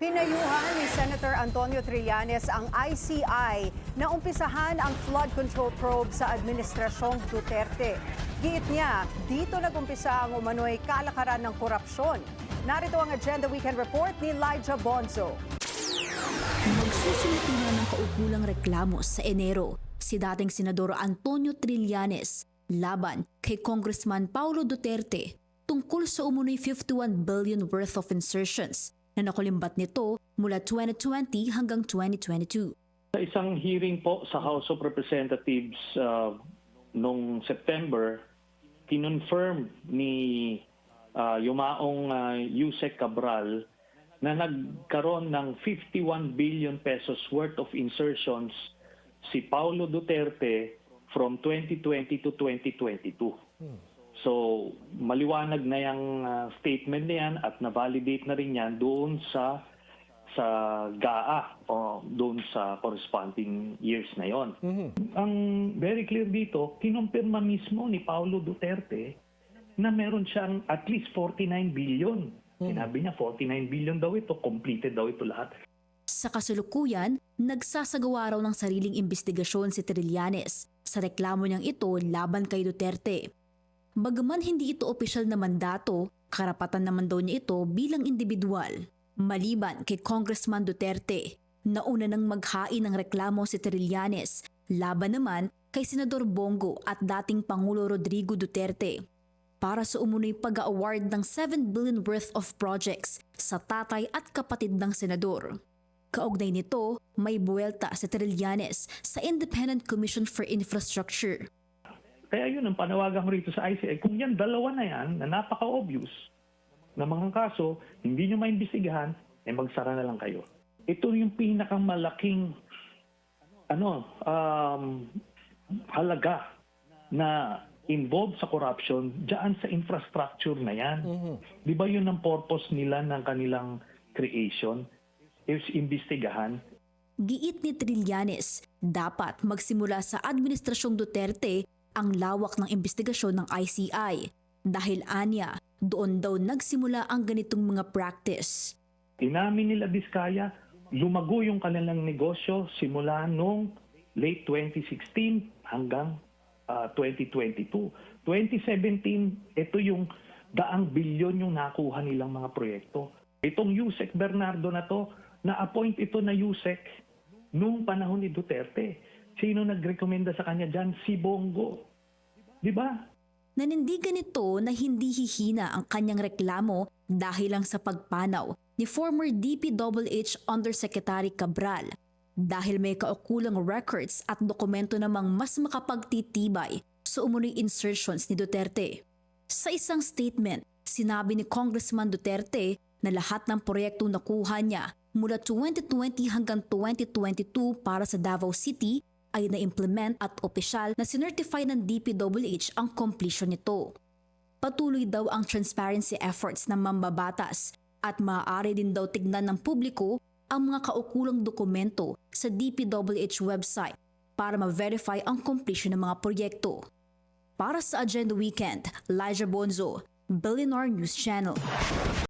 Pinayuhan ni Senator Antonio Trillanes ang ICI na umpisahan ang flood control probe sa administrasyong Duterte. Giit niya, dito nagumpisa ang umano'y kalakaran ng korupsyon. Narito ang Agenda Weekend Report ni Elijah Bonzo. Magsusulti na ng kaukulang reklamo sa Enero si dating Senador Antonio Trillanes laban kay Congressman Paulo Duterte tungkol sa umunoy 51 billion worth of insertions na nakulimbat nito mula 2020 hanggang 2022. Sa isang hearing po sa House of Representatives noong September, kinonfirm ni yumaong Yusek Cabral na nagkaroon ng 51 billion pesos worth of insertions si Paulo Duterte from 2020 to 2022. So, maliwanag na yung statement na yan at na-validate na rin yan doon sa GAA o doon sa corresponding years na yon. Ang very clear dito, kinumpirma mismo ni Paulo Duterte na meron siyang at least 49 billion. Sinabi niya 49 billion daw ito, completed daw ito lahat. Sa kasalukuyan, nagsasagawa raw ng sariling investigasyon si Trillanes sa reklamo niyang ito laban kay Duterte. Bagaman hindi ito opisyal na mandato, karapatan naman daw niya ito bilang individual. Maliban kay Congressman Duterte, nauna nang maghain ng reklamo si Trillanes, laban naman kay Senador Bongo at dating Pangulo Rodrigo Duterte para sa umunoy pag-award ng 7 billion worth of projects sa tatay at kapatid ng senador. Kaugnay nito, may buwelta si Trillanes sa Independent Commission for Infrastructure. Kaya yun ang panawagan ko rito sa ICI. Kung yan, dalawa na yan na napaka-obvious na mga kaso, hindi nyo maimbestigahan, magsara na lang kayo. Ito yung pinakamalaking halaga na involved sa corruption dyan sa infrastructure na yan. Di ba yun ang purpose nila ng kanilang creation? Is imbestigahan. Giit ni Trillanes, dapat magsimula sa Administrasyong Duterte ang lawak ng investigasyon ng ICI dahil anya, doon daw nagsimula ang ganitong mga practice. Inamin nila Diskaya, lumago yung kanilang negosyo simula noong late 2016 hanggang 2022. 2017, ito yung daang bilyon yung nakuha nilang mga proyekto. Itong Yusek Bernardo na to, na-appoint ito na Yusek noong panahon ni Duterte. Sino nagrekomenda sa kanya dyan? Si Bongo. Di ba? Nanindigan ito na hindi hihina ang kanyang reklamo dahil lang sa pagpanaw ni former DPWH Undersecretary Cabral dahil may kaukulang records at dokumento namang mas makapagtitibay sa umunoy insertions ni Duterte. Sa isang statement, sinabi ni Congressman Duterte na lahat ng proyektong nakuha niya mula 2020 hanggang 2022 para sa Davao City ay na-implement at opisyal na sinertify ng DPWH ang completion nito. Patuloy daw ang transparency efforts ng mambabatas at maaari din daw tignan ng publiko ang mga kaukulang dokumento sa DPWH website para ma-verify ang completion ng mga proyekto. Para sa Agenda Weekend, Elijah Bonzo, Billionaire News Channel.